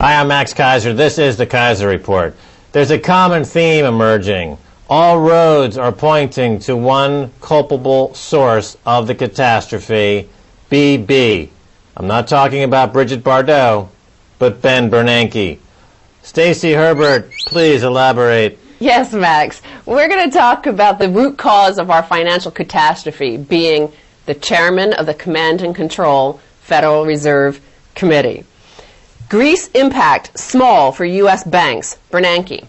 Hi, I'm Max Keiser. This is the Keiser Report. There's a common theme emerging. All roads are pointing to one culpable source of the catastrophe, BB. I'm not talking about Bridget Bardot, but Ben Bernanke. Stacy Herbert, please elaborate. Yes, Max. We're going to talk about the root cause of our financial catastrophe being the chairman of the Command and Control Federal Reserve Committee. Greece impact small for U.S. banks, Bernanke.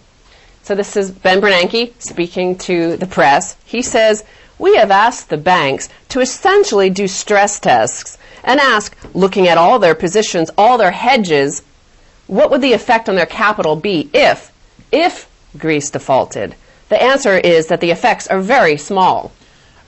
So this is Ben Bernanke speaking to the press. He says, we have asked the banks to essentially do stress tests and ask, looking at all their positions, all their hedges, what would the effect on their capital be if Greece defaulted? The answer is that the effects are very small.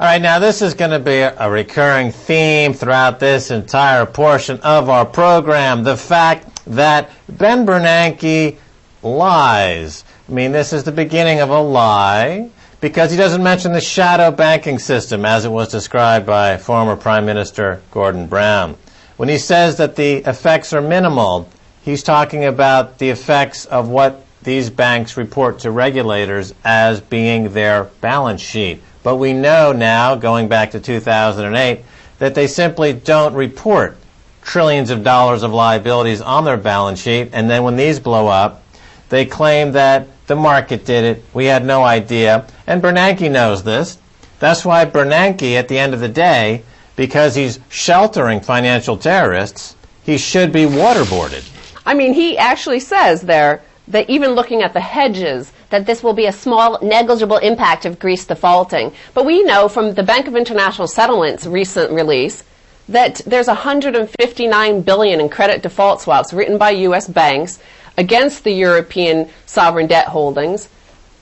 All right, now this is going to be a recurring theme throughout this entire portion of our program, the fact that Ben Bernanke lies. I mean, this is the beginning of a lie because he doesn't mention the shadow banking system as it was described by former Prime Minister Gordon Brown. When he says that the effects are minimal, he's talking about the effects of what these banks report to regulators as being their balance sheet. But we know now, going back to 2008, that they simply don't report trillions of dollars of liabilities on their balance sheet, and then when these blow up, they claim that the market did it, we had no idea, and Bernanke knows this. That's why Bernanke, at the end of the day, because he's sheltering financial terrorists, he should be waterboarded. I mean, he actually says there that even looking at the hedges, that this will be a small, negligible impact of Greece defaulting. But we know from the Bank of International Settlements' recent release that there's $159 billion in credit default swaps written by U.S. banks against the European sovereign debt holdings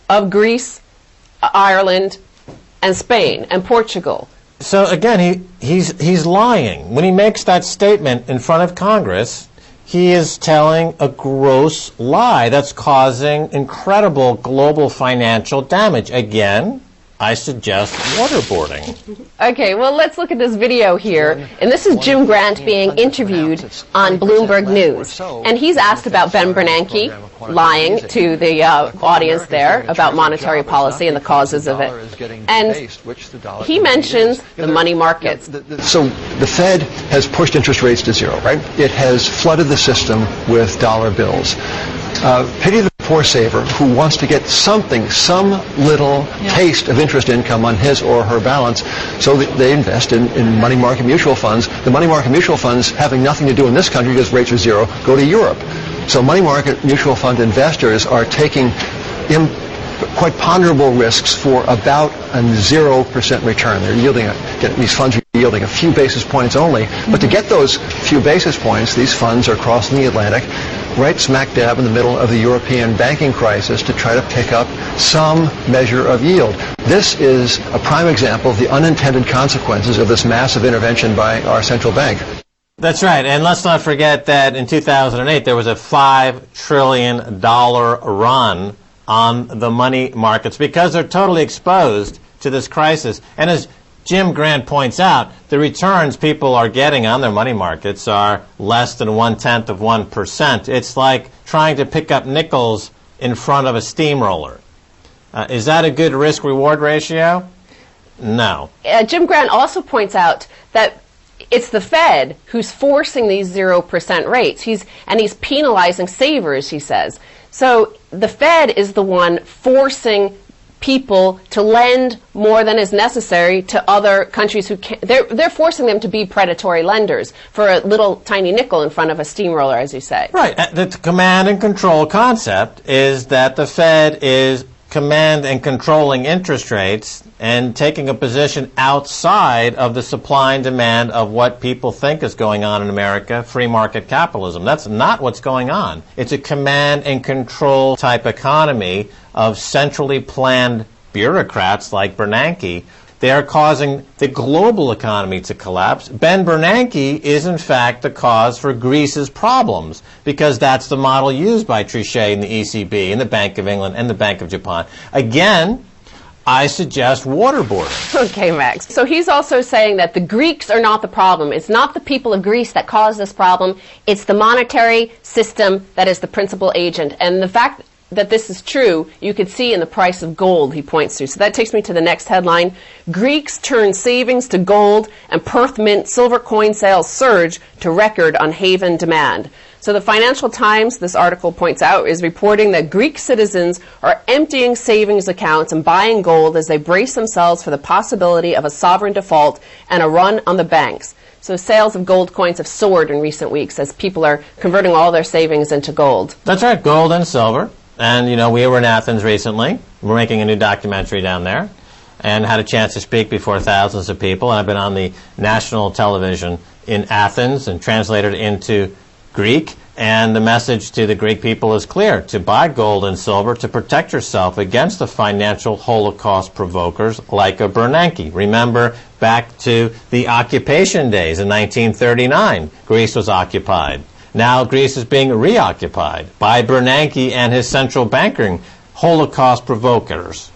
of Greece, Ireland, and Spain, and Portugal. So again, he's lying. When he makes that statement in front of Congress, he is telling a gross lie that's causing incredible global financial damage. Again, I suggest waterboarding. Okay, well, let's look at this video here. And this is Jim Grant being interviewed on Bloomberg News. And he's asked about Ben Bernanke lying to the audience there about monetary policy and the causes of it. And he mentions the money markets. So the Fed has pushed interest rates to zero, right? It has flooded the system with dollar bills. Pity the poor saver who wants to get something, some little taste of interest income on his or her balance, so that they invest in money market mutual funds. The money market mutual funds, having nothing to do in this country because rates are zero, go to Europe. So money market mutual fund investors are taking quite ponderable risks for about a 0% return. They're yielding these funds are yielding a few basis points only. But to get those few basis points, these funds are crossing the Atlantic right smack dab in the middle of the European banking crisis to try to pick up some measure of yield. This is a prime example of the unintended consequences of this massive intervention by our central bank. That's right, and let's not forget that in 2008 there was a $5 trillion run on the money markets because they're totally exposed to this crisis. And as Jim Grant points out, the returns people are getting on their money markets are less than 0.1%. It's like trying to pick up nickels in front of a steamroller. Is that a good risk-reward ratio? No. Jim Grant also points out that it's the Fed who's forcing these 0% rates. He's penalizing savers, he says. So the Fed is the one forcing people to lend more than is necessary to other countries who can't. They're forcing them to be predatory lenders for a little tiny nickel in front of a steamroller, as you say. Right. The command and control concept is that the Fed is command and controlling interest rates and taking a position outside of the supply and demand of what people think is going on in America, free market capitalism. That's not what's going on. It's a command and control type economy of centrally planned bureaucrats like Bernanke. They are causing the global economy to collapse. Ben Bernanke is, in fact, the cause for Greece's problems because that's the model used by Trichet and the ECB and the Bank of England and the Bank of Japan. Again, I suggest waterboarding. Okay, Max. So he's also saying that the Greeks are not the problem. It's not the people of Greece that caused this problem. It's the monetary system that is the principal agent. And the fact that this is true, you could see in the price of gold, he points to. So that takes me to the next headline. Greeks turn savings to gold, and Perth Mint silver coin sales surge to record on haven demand. So the Financial Times, this article points out, is reporting that Greek citizens are emptying savings accounts and buying gold as they brace themselves for the possibility of a sovereign default and a run on the banks. So sales of gold coins have soared in recent weeks as people are converting all their savings into gold. That's right, gold and silver. And, you know, we were in Athens recently. We're making a new documentary down there and had a chance to speak before thousands of people. And I've been on the national television in Athens and translated into Greek. And the message to the Greek people is clear: to buy gold and silver to protect yourself against the financial holocaust provokers like a Bernanke. Remember back to the occupation days in 1939. Greece was occupied. Now Greece is being reoccupied by Bernanke and his central banking holocaust provokers.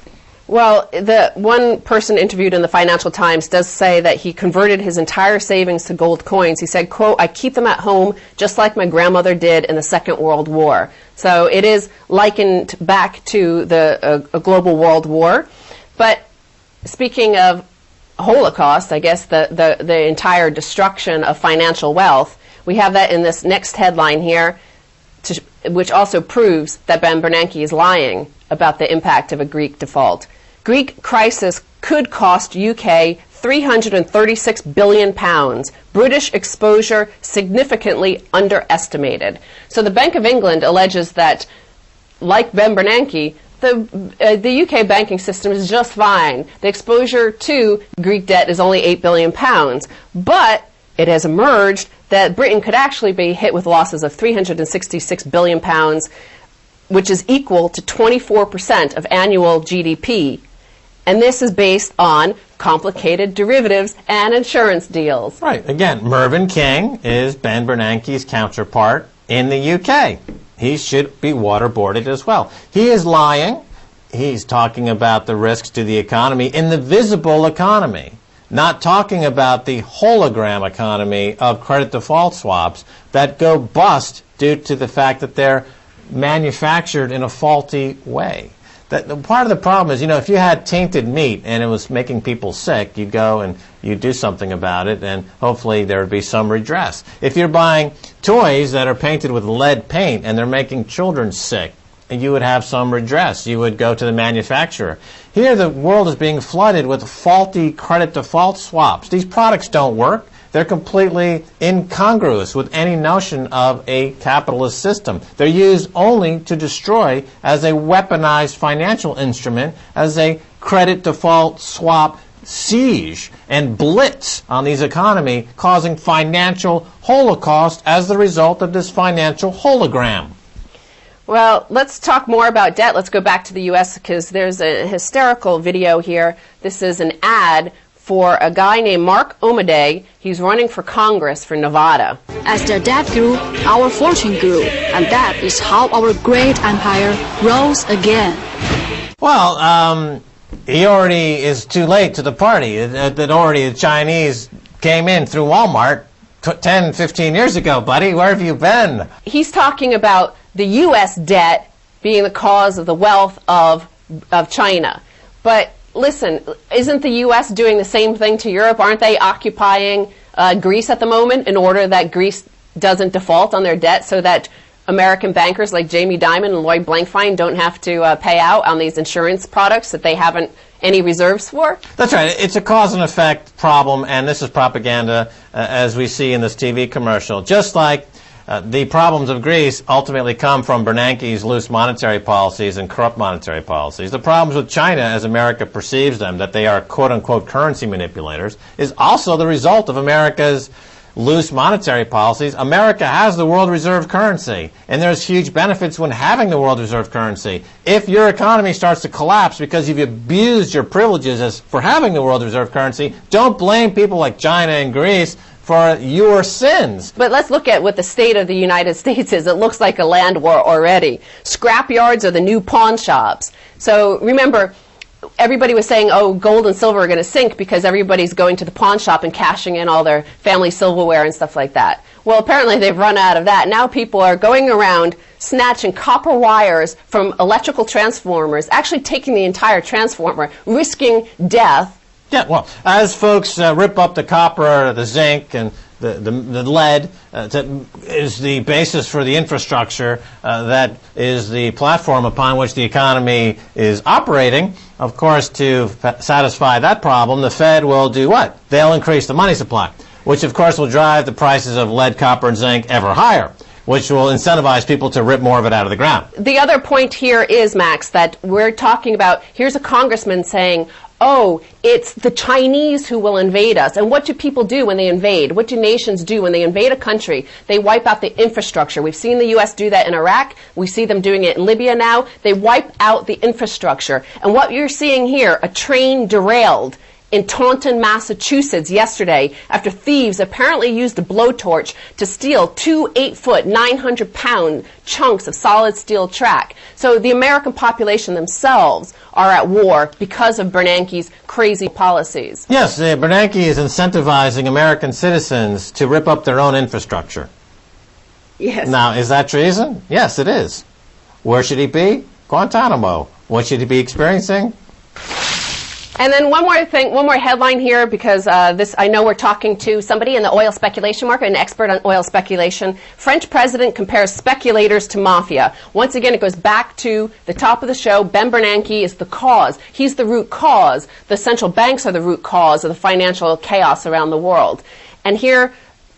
Well, the one person interviewed in the Financial Times does say that he converted his entire savings to gold coins. He said, quote, "I keep them at home just like my grandmother did in the Second World War." So it is likened back to a global world war. But speaking of Holocaust, I guess the entire destruction of financial wealth, we have that in this next headline here, which also proves that Ben Bernanke is lying about the impact of a Greek default. Greek crisis could cost UK £336 billion. British exposure significantly underestimated. So the Bank of England alleges that, like Ben Bernanke, the UK banking system is just fine. The exposure to Greek debt is only £8 billion. But it has emerged that Britain could actually be hit with losses of £366 billion, which is equal to 24% of annual GDP. And this is based on complicated derivatives and insurance deals. Right. Again, Mervyn King is Ben Bernanke's counterpart in the UK. He should be waterboarded as well. He is lying. He's talking about the risks to the economy in the visible economy, not talking about the hologram economy of credit default swaps that go bust due to the fact that they're manufactured in a faulty way. Part of the problem is, you know, if you had tainted meat and it was making people sick, you'd go and you'd do something about it, and hopefully there would be some redress. If you're buying toys that are painted with lead paint and they're making children sick, you would have some redress. You would go to the manufacturer. Here the world is being flooded with faulty credit default swaps. These products don't work. They're completely incongruous with any notion of a capitalist system. They're used only to destroy as a weaponized financial instrument, as a credit default swap siege and blitz on these economy, causing financial holocaust as the result of this financial hologram. Well, let's talk more about debt. Let's go back to the U.S. because there's a hysterical video here. This is an ad for a guy named Mark Omaday. He's running for Congress for Nevada. As their debt grew, our fortune grew, and that is how our great empire rose again. Well, he already is too late to the party. That already the Chinese came in through Walmart 10, 15 years ago, buddy. Where have you been? He's talking about the U.S. debt being the cause of the wealth of China. But listen, isn't the U.S. doing the same thing to Europe? Aren't they occupying Greece at the moment in order that Greece doesn't default on their debt so that American bankers like Jamie Dimon and Lloyd Blankfein don't have to pay out on these insurance products that they haven't any reserves for? That's right. It's a cause and effect problem, and this is propaganda, as we see in this TV commercial. Just like the problems of Greece ultimately come from Bernanke's loose monetary policies and corrupt monetary policies. The problems with China, as America perceives them, that they are quote-unquote currency manipulators, is also the result of America's loose monetary policies. America has the world reserve currency, and there's huge benefits when having the world reserve currency. If your economy starts to collapse because you've abused your privileges for having the world reserve currency, don't blame people like China and Greece for your sins. But let's look at what the state of the United States is. It looks like a land war already. Scrapyards are the new pawn shops. So remember, everybody was saying, oh, gold and silver are going to sink because everybody's going to the pawn shop and cashing in all their family silverware and stuff like that. Well, apparently they've run out of that. Now people are going around snatching copper wires from electrical transformers, actually taking the entire transformer, risking death. Yeah, well, as folks rip up the copper, the zinc, and the lead is the basis for the infrastructure that is the platform upon which the economy is operating. Of course, to satisfy that problem, the Fed will do what? They'll increase the money supply, which of course will drive the prices of lead, copper, and zinc ever higher, which will incentivize people to rip more of it out of the ground. The other point here is, Max, that we're talking about, here's a congressman saying, oh, it's the Chinese who will invade us. And what do people do when they invade? What do nations do when they invade a country? They wipe out the infrastructure. We've seen the U.S. do that in Iraq. We see them doing it in Libya now. They wipe out the infrastructure. And what you're seeing here, a train derailed in Taunton, Massachusetts yesterday after thieves apparently used a blowtorch to steal two 8-foot, 900-pound chunks of solid steel track. So the American population themselves are at war because of Bernanke's crazy policies. Yes, Bernanke is incentivizing American citizens to rip up their own infrastructure. Yes. Now, is that treason? Yes, it is. Where should he be? Guantanamo. What should he be experiencing? And then one more headline here, because I know we're talking to somebody in the oil speculation market, an expert on oil speculation. French president compares speculators to mafia. Once again, it goes back to the top of the show. Ben Bernanke is the cause. He's the root cause. The central banks are the root cause of the financial chaos around the world. And here,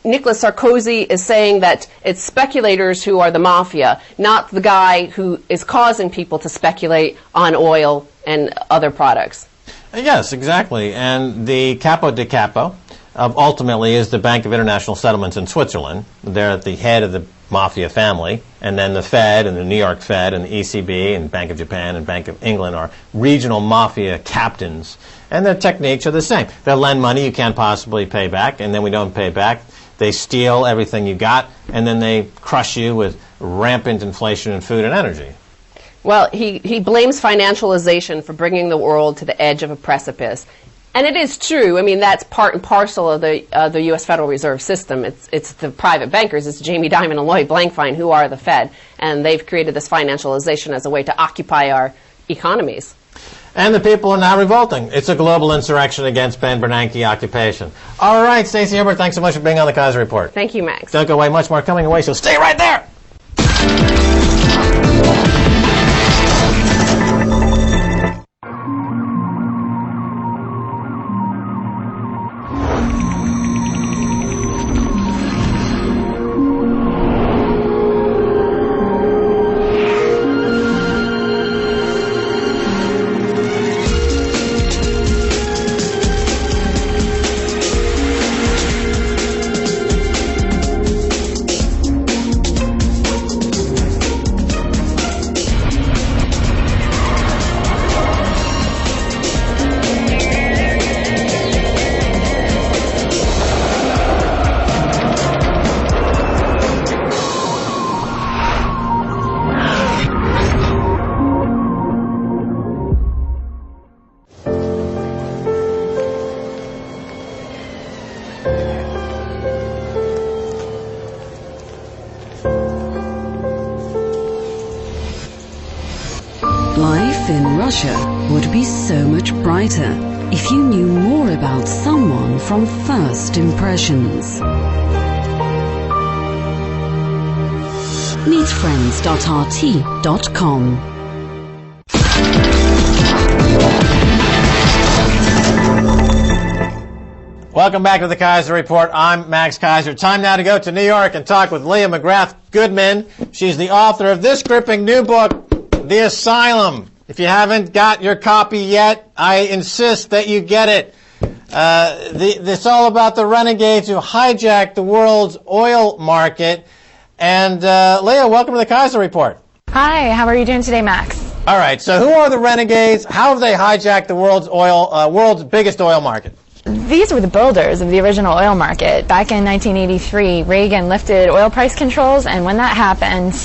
Nicolas Sarkozy is saying that it's speculators who are the mafia, not the guy who is causing people to speculate on oil and other products. Yes, exactly. And the capo di capo ultimately is the Bank of International Settlements in Switzerland. They're at the head of the mafia family. And then the Fed and the New York Fed and the ECB and Bank of Japan and Bank of England are regional mafia captains. And their techniques are the same. They'll lend money you can't possibly pay back, and then we don't pay back. They steal everything you got, and then they crush you with rampant inflation in food and energy. Well, he blames financialization for bringing the world to the edge of a precipice. And it is true. I mean, that's part and parcel of the U.S. Federal Reserve System. It's the private bankers. It's Jamie Dimon and Lloyd Blankfein who are the Fed. And they've created this financialization as a way to occupy our economies. And the people are now revolting. It's a global insurrection against Ben Bernanke occupation. All right, Stacy Herbert, thanks so much for being on the Keiser Report. Thank you, Max. Don't go away. Much more coming away, so stay right there. Life in Russia would be so much brighter if you knew more about someone from first impressions. Meetfriends.rt.com. Welcome back to the Keiser Report. I'm Max Keiser. Time now to go to New York and talk with Leah McGrath Goodman. She's the author of this gripping new book, The Asylum. If you haven't got your copy yet, I insist that you get it. It's all about the renegades who hijacked the world's oil market. And Leah, welcome to the Keiser Report. Hi, how are you doing today, Max? All right, so who are the renegades? How have they hijacked the world's biggest oil market? These were the builders of the original oil market. Back in 1983, Reagan lifted oil price controls, and when that happened,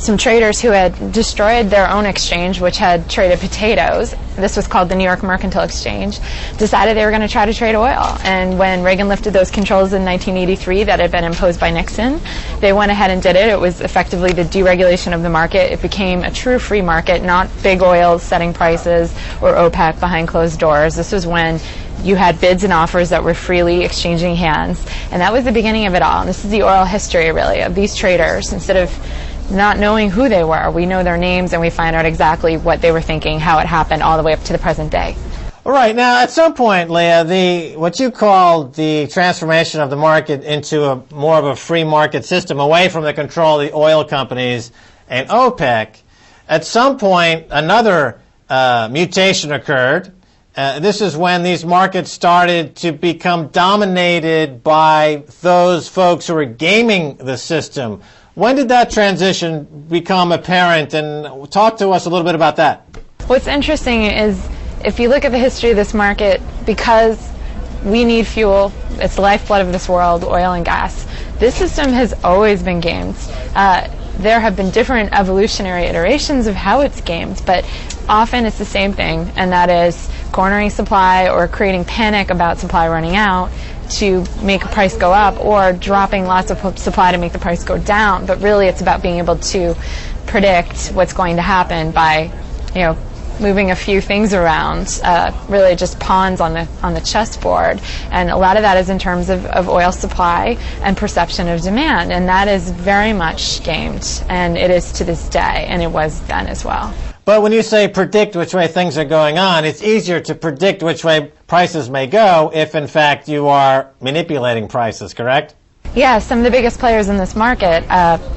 some traders who had destroyed their own exchange, which had traded potatoes, this was called the New York Mercantile Exchange, decided they were going to try to trade oil. And when Reagan lifted those controls in 1983 that had been imposed by Nixon, they went ahead and did it. It was effectively the deregulation of the market. It became a true free market, not big oil setting prices or OPEC behind closed doors. This was when you had bids and offers that were freely exchanging hands, and that was the beginning of it all. And this is the oral history, really, of these traders. Instead of not knowing who they were, we know their names and we find out exactly what they were thinking, how it happened, all the way up to the present day. All right. Now, at some point, Leah, what you call the transformation of the market into a more of a free market system, away from the control of the oil companies and OPEC, at some point, another mutation occurred. This is when these markets started to become dominated by those folks who were gaming the system. When did that transition become apparent? And talk to us a little bit about that. What's interesting is if you look at the history of this market, because we need fuel, it's the lifeblood of this world, oil and gas, this system has always been gamed. There have been different evolutionary iterations of how it's gamed, but often it's the same thing, and that is cornering supply or creating panic about supply running out to make a price go up, or dropping lots of supply to make the price go down. But really it's about being able to predict what's going to happen by, moving a few things around, really just pawns on the chessboard. And a lot of that is in terms of oil supply and perception of demand, and that is very much gamed, and it is to this day, and it was then as well. But when you say predict which way things are going on, it's easier to predict which way prices may go if, in fact, you are manipulating prices, correct? Yeah, some of the biggest players in this market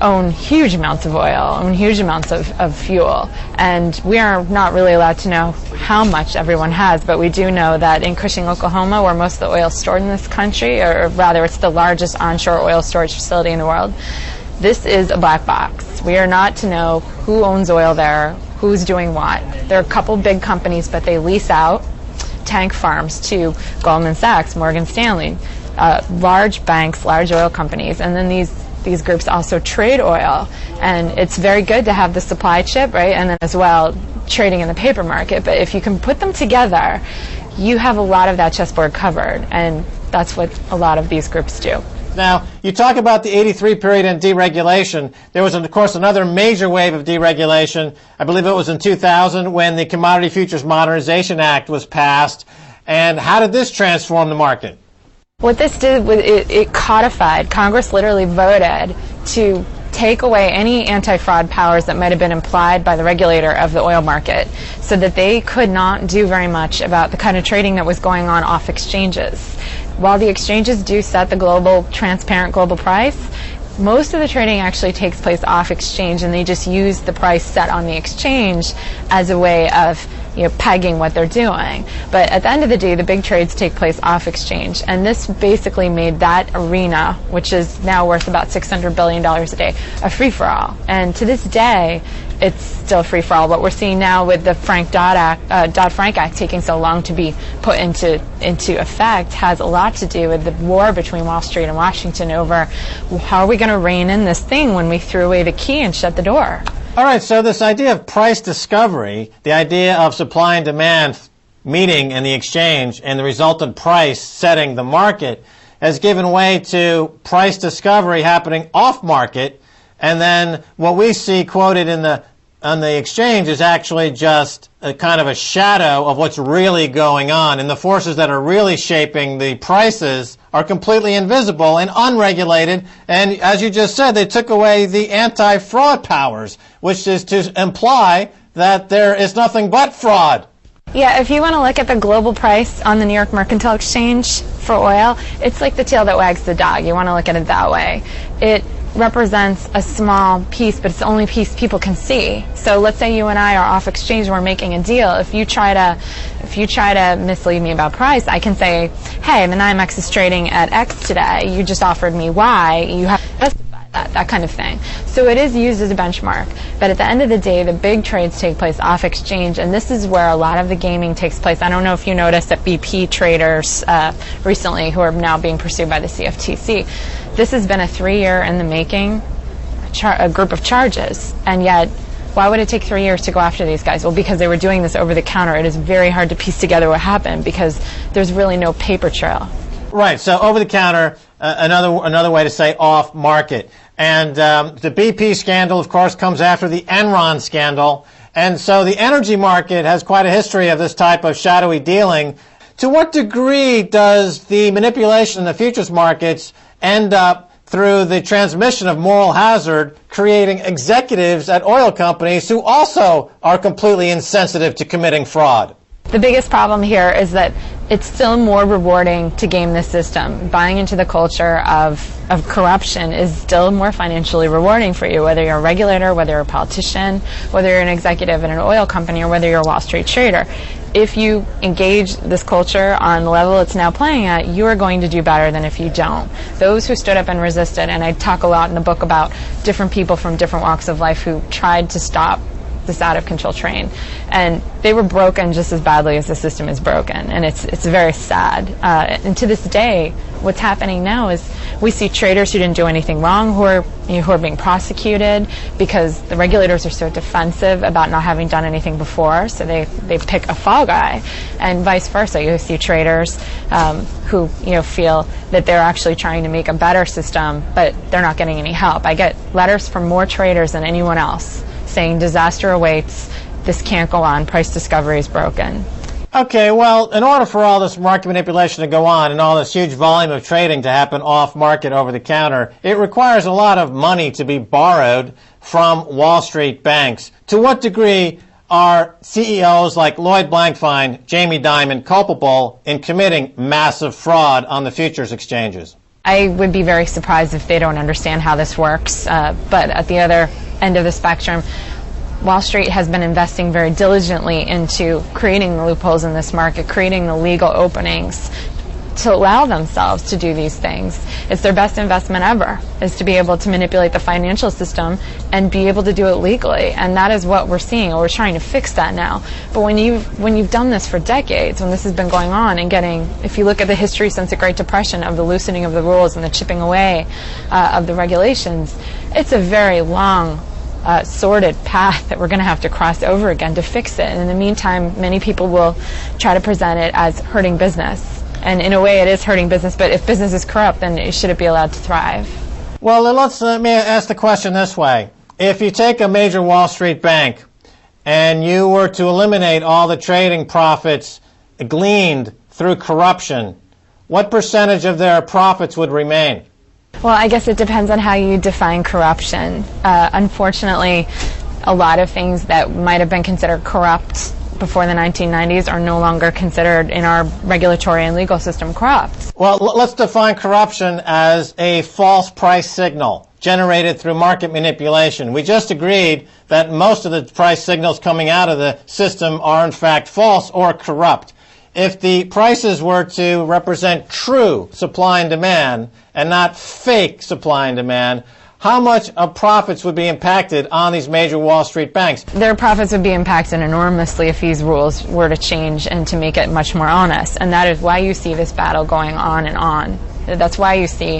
own huge amounts of oil, own huge amounts of fuel, and we are not really allowed to know how much everyone has, but we do know that in Cushing, Oklahoma, where most of the oil is stored in this country, or rather it's the largest onshore oil storage facility in the world, this is a black box. We are not to know who owns oil there, who's doing what. There are a couple big companies, but they lease out tank farms to Goldman Sachs, Morgan Stanley, large banks, large oil companies, and then these groups also trade oil. And it's very good to have the supply chip, right, and then as well trading in the paper market. But if you can put them together, you have a lot of that chessboard covered, and that's what a lot of these groups do. Now, you talk about the 83 period and deregulation. There was, of course, another major wave of deregulation. I believe it was in 2000 when the Commodity Futures Modernization Act was passed. And how did this transform the market? What this did was it codified. Congress literally voted to take away any anti-fraud powers that might have been implied by the regulator of the oil market, so that they could not do very much about the kind of trading that was going on off exchanges. While the exchanges do set the global, transparent global price, most of the trading actually takes place off exchange, and they just use the price set on the exchange as a way of pegging what they're doing. But at the end of the day, the big trades take place off exchange, and this basically made that arena, which is now worth about $600 billion a day, a free-for-all. And to this day, it's still free-for-all. What we're seeing now with the Dodd-Frank Act taking so long to be put into effect has a lot to do with the war between Wall Street and Washington over how are we going to rein in this thing when we threw away the key and shut the door. All right, so this idea of price discovery, the idea of supply and demand meeting in the exchange and the resultant price setting the market has given way to price discovery happening off-market, and then what we see quoted on the exchange is actually just a kind of a shadow of what's really going on, and the forces that are really shaping the prices are completely invisible and unregulated. And as you just said, they took away the anti-fraud powers, which is to imply that there is nothing but fraud. Yeah, if you want to look at the global price on the New York Mercantile Exchange for oil, it's like the tail that wags the dog. You want to look at it that way. It represents a small piece, but it's the only piece people can see. So let's say you and I are off exchange and we're making a deal. If you try to mislead me about price, I can say, hey, the NYMEX is trading at X today. You just offered me Y. You have to justify that kind of thing. So it is used as a benchmark. But at the end of the day, the big trades take place off exchange, and this is where a lot of the gaming takes place. I don't know if you noticed that BP traders recently, who are now being pursued by the CFTC, this has been a 3-year in the making a group of charges, and yet why would it take 3 years to go after these guys? Well, because they were doing this over the counter. It is very hard to piece together what happened because there's really no paper trail. Right, so over the counter, another way to say off market. And the BP scandal, of course, comes after the Enron scandal. And so the energy market has quite a history of this type of shadowy dealing. To what degree does the manipulation in the futures markets end up through the transmission of moral hazard, creating executives at oil companies who also are completely insensitive to committing fraud? The biggest problem here is that it's still more rewarding to game the system. Buying into the culture of corruption is still more financially rewarding for you, whether you're a regulator, whether you're a politician, whether you're an executive in an oil company, or whether you're a Wall Street trader. If you engage this culture on the level it's now playing at, you are going to do better than if you don't. Those who stood up and resisted, and I talk a lot in the book about different people from different walks of life who tried to stop this out-of-control train, and they were broken just as badly as the system is broken, and it's very sad. And to this day, what's happening now is we see traders who didn't do anything wrong who are being prosecuted because the regulators are so defensive about not having done anything before, so they pick a fall guy, and vice versa. You see traders who feel that they're actually trying to make a better system, but they're not getting any help. I get letters from more traders than anyone else saying disaster awaits, this can't go on, price discovery is broken. Okay, well, in order for all this market manipulation to go on and all this huge volume of trading to happen off-market over the counter, it requires a lot of money to be borrowed from Wall Street banks. To what degree are CEOs like Lloyd Blankfein, Jamie Dimon culpable in committing massive fraud on the futures exchanges? I would be very surprised if they don't understand how this works, but at the other end of the spectrum, Wall Street has been investing very diligently into creating the loopholes in this market, creating the legal openings to allow themselves to do these things. It's their best investment ever, is to be able to manipulate the financial system and be able to do it legally. And that is what we're seeing, or we're trying to fix that now. But when you've done this for decades, when this has been going on and if you look at the history since the Great Depression of the loosening of the rules and the chipping away of the regulations, it's a very long, sordid path that we're going to have to cross over again to fix it. And in the meantime, many people will try to present it as hurting business. And in a way, it is hurting business, but if business is corrupt, then should it be allowed to thrive? Well, let me ask the question this way. If you take a major Wall Street bank and you were to eliminate all the trading profits gleaned through corruption, what percentage of their profits would remain? Well, I guess it depends on how you define corruption. Unfortunately, a lot of things that might have been considered corrupt before the 1990s are no longer considered in our regulatory and legal system corrupt. Well, let's define corruption as a false price signal generated through market manipulation. We just agreed that most of the price signals coming out of the system are in fact false or corrupt. If the prices were to represent true supply and demand and not fake supply and demand, how much of profits would be impacted on these major Wall Street banks? Their profits would be impacted enormously if these rules were to change and to make it much more honest. And that is why you see this battle going on and on. That's why you see,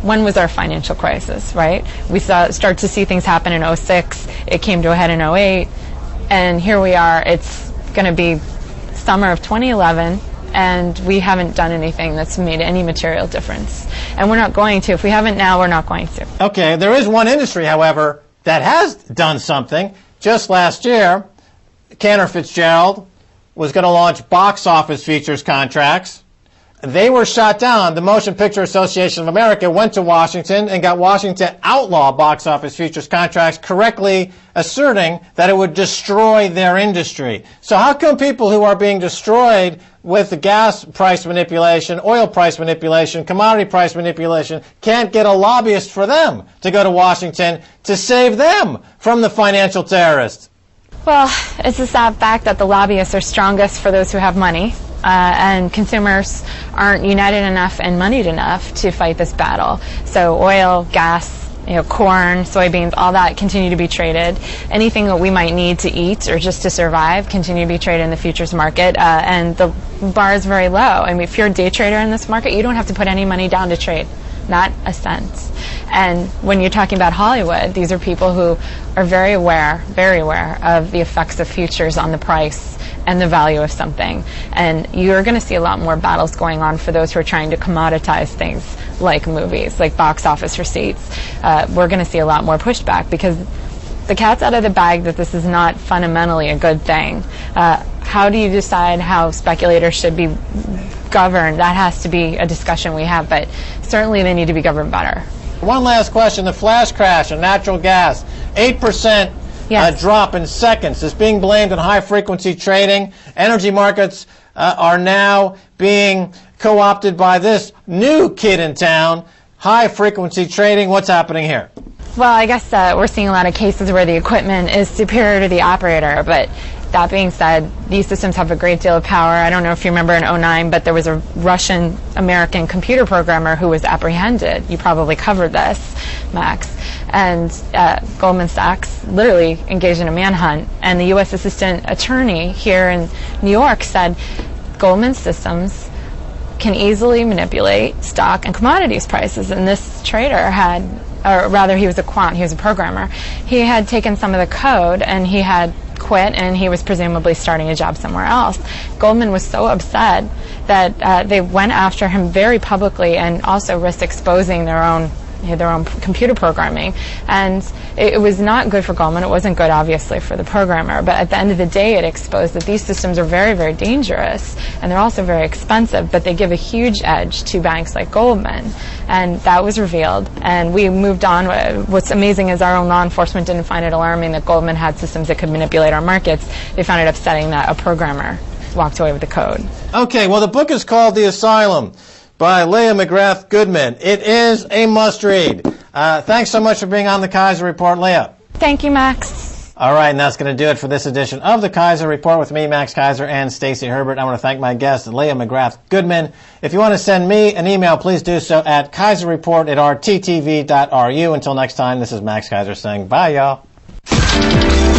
when was our financial crisis, right? We start to see things happen in 2006. It came to a head in 2008. And here we are. It's going to be summer of 2011. And we haven't done anything that's made any material difference. And we're not going to. If we haven't now, we're not going to. Okay, there is one industry, however, that has done something. Just last year, Cantor Fitzgerald was going to launch box office futures contracts. They were shot down. The Motion Picture Association of America went to Washington and got Washington to outlaw box office futures contracts, correctly asserting that it would destroy their industry. So how come people who are being destroyed with the gas price manipulation, oil price manipulation, commodity price manipulation, can't get a lobbyist for them to go to Washington to save them from the financial terrorists? Well, it's a sad fact that the lobbyists are strongest for those who have money. And consumers aren't united enough and moneyed enough to fight this battle. So oil, gas, corn, soybeans, all that continue to be traded. Anything that we might need to eat or just to survive continue to be traded in the futures market, and the bar is very low. I mean, if you're a day trader in this market, you don't have to put any money down to trade, not a cent. And when you're talking about Hollywood, these are people who are very aware of the effects of futures on the price and the value of something. And you're going to see a lot more battles going on for those who are trying to commoditize things like movies, like box office receipts. We're going to see a lot more pushback because the cat's out of the bag that this is not fundamentally a good thing. How do you decide how speculators should be governed? That has to be a discussion we have, but certainly they need to be governed better. One last question. The flash crash in natural gas, 8% Yes. drop in seconds, is being blamed on high-frequency trading. Energy markets are now being co-opted by this new kid in town, high-frequency trading. What's happening here? Well, I guess we're seeing a lot of cases where the equipment is superior to the operator, but that being said, these systems have a great deal of power. I don't know if you remember in 2009, but there was a Russian-American computer programmer who was apprehended. You probably covered this, Max. And Goldman Sachs literally engaged in a manhunt. And the U.S. Assistant Attorney here in New York said Goldman systems can easily manipulate stock and commodities prices. And this trader had, or rather he was a quant, he was a programmer, he had taken some of the code and he had quit, and he was presumably starting a job somewhere else. Goldman was so upset that they went after him very publicly and also risked exposing their own computer programming. And it was not good for Goldman. It wasn't good, obviously, for the programmer. But at the end of the day, it exposed that these systems are very, very dangerous, and they're also very expensive, but they give a huge edge to banks like Goldman. And that was revealed, and we moved on. What's amazing is our own law enforcement didn't find it alarming that Goldman had systems that could manipulate our markets. They found it upsetting that a programmer walked away with the code. Okay, well, the book is called The Asylum by Leah McGrath Goodman. It is a must-read. Thanks so much for being on the Keiser Report, Leah. Thank you, Max. All right, and that's going to do it for this edition of the Keiser Report with me, Max Keiser, and Stacy Herbert. I want to thank my guest, Leah McGrath Goodman. If you want to send me an email, please do so at keiserreport@rttv.ru. Until next time, this is Max Keiser saying bye, y'all.